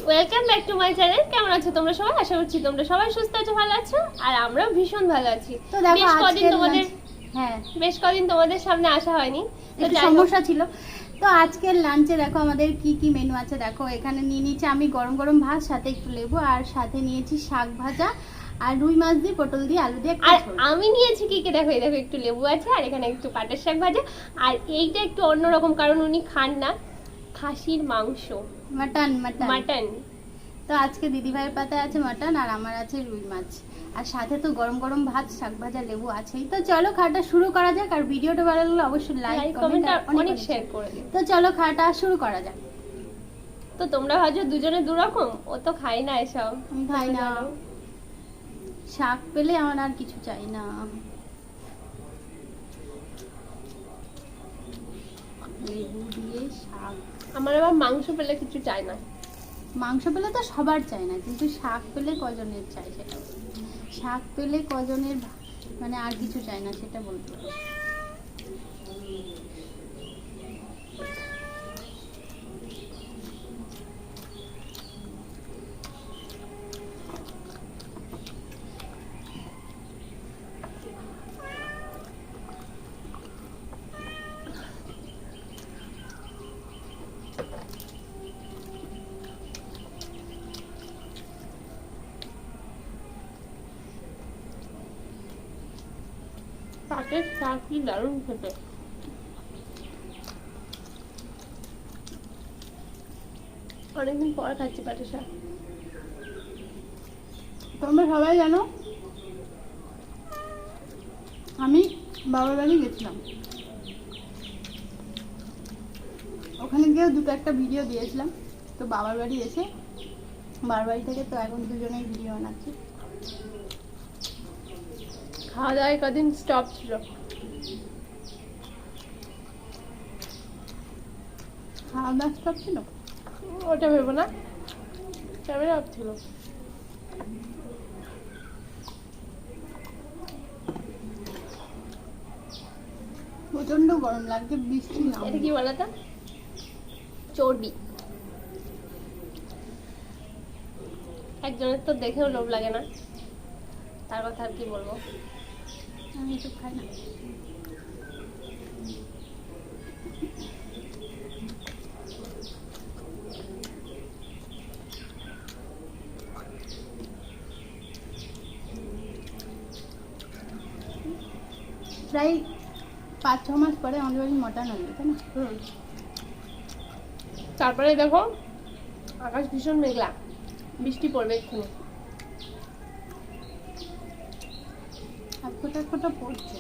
Welcome back to my channel. কেমন আছো তোমরা সবাই? আশা করছি তোমরা সবাই সুস্থ আছো, ভালো আছো, আর আমরাও ভীষণ ভালো আছি। তো দেখো বেশ কদিন তোমাদের সামনে আসা হয়নি, তো একটু সমস্যা ছিল। তো আজকের লাঞ্চে দেখো আমাদের কি কি মেনু আছে। দেখো এখানে নিয়ে নিয়েছি আমি গরম গরম ভাত, সাথে একটু লেবু, আর সাথে নিয়েছি শাক ভাজা আর রুই মাছ দিয়ে পটল দিয়ে আলু দিয়ে একটা আর ঝোল। আমি নিয়েছি কি কি দেখো, এই দেখো একটু লেবু আছে, আর এখানে একটু পাটের শাক ভাজা, আর এইটা একটু অন্যরকম কারণ উনি খান না, খাসির মাংস, মাটন মাটন মাটন। তো আজকে দিদিভাইয়ের পাতায় আছে মাটন, আর আমার আছে রুই মাছ, আর সাথে তো গরম গরম ভাত, শাক ভাজা, লেবু আছেই। তো চলো খাওয়াটা শুরু করা যাক। আর ভিডিওটা ভালো লাগলে অবশ্যই লাইক কমেন্ট আর অনেক শেয়ার করে দিও। তো চলো খাওয়াটা শুরু করা যাক। তো তোমরা ভাবছো দুজনে দু রকম, ও তো খাই না এসব। আমি খাই না, শাক পেলে আমার আর কিছু চাই না। লেবু দিয়ে শাক। আমার আবার মাংস পেলে কিছু চাই না। মাংস পেলে তো সবার চাই না, কিন্তু শাক পেলে কজনের চাই সেটা শাক পেলে কজনের মানে আর কিছু চাই না সেটা বলতে হবে। পাটের শাক কি দারুণ খেতে। অনেকদিন পর খাচ্ছি পাটের শাক। তোমরা সবাই জানো আমি বাবার বাড়ি গেছিলাম, ওখানে গিয়েও দুটো একটা ভিডিও দিয়েছিলাম। তো বাবার বাড়ি এসে বাবার বাড়ি থেকে তো এখন দুজনেই ভিডিও বানাচ্ছি। খাওয়া দাওয়ায় কদিন স্টপ ছিল, খাওয়া দাওয়া স্টপ ছিল। ওটা ভেবো না, ক্যামেরা অফ ছিল। প্রচন্ড গরম লাগছে, বৃষ্টি না। এটা কি বলতো, চর্বি। একজনের তো দেখেও লোভ লাগে না, তার কথা আর কি বলবো। আমি এসব খাই না। প্রায় 5-6 মাস পরে আমাদের বাড়ি মটন আনবে, তাই না? তারপরে দেখো আকাশ ভীষণ মেঘলা, বৃষ্টি পড়বে এক্ষুনি। এক ফোঁটা পড়ছে।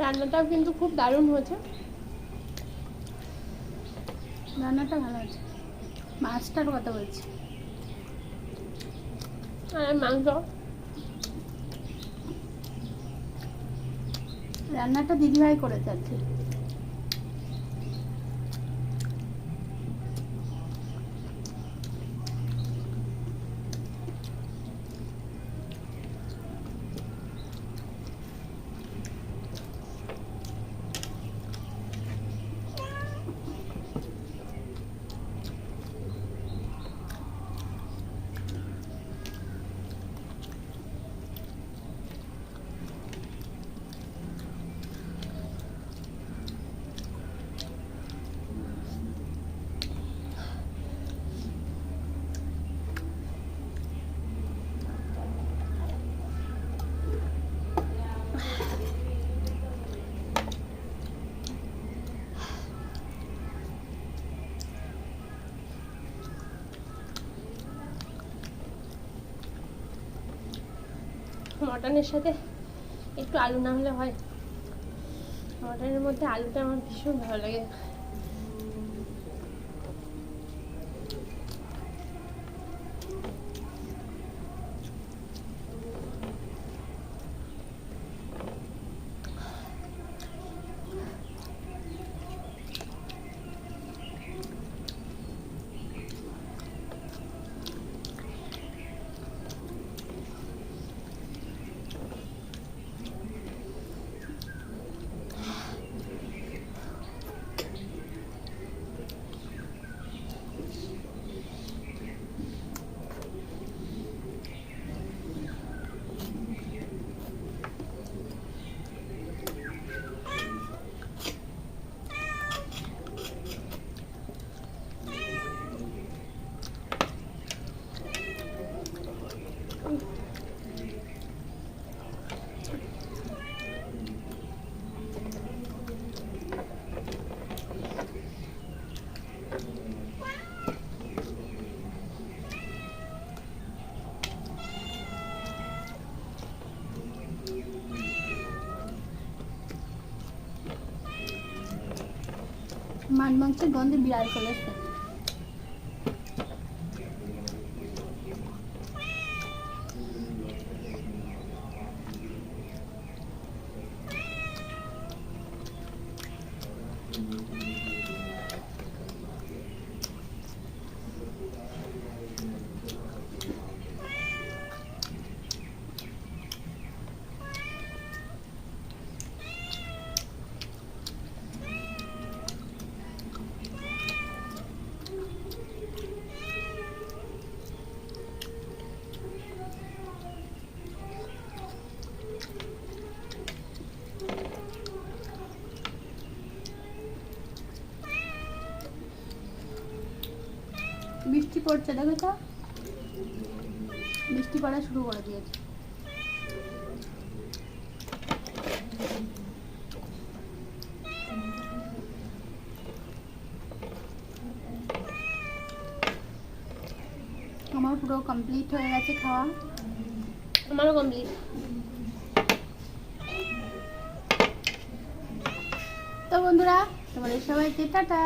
রান্নাটাও কিন্তু খুব দারুণ হয়েছে। রান্নাটা ভালো আছে, মাছটার কথা বলছি। আর মাংস, রান্নাটা দিদিভাই করেছে আজকে। মটনের সাথে একটু আলু না হলে হয়? মটনের মধ্যে আলুটা আমার ভীষণ ভালো লাগে। মাছ মাংসের গন্ধে বিড়াল চলে এসছে। বৃষ্টি পড়ছে, দেখো তো, বৃষ্টি পড়া শুরু করে দিয়েছে। আমার পুরো কমপ্লিট হয়ে গেছে খাওয়া। আমারও কমপ্লিট। তো বন্ধুরা, তোমাদের সবাইকে টাটা।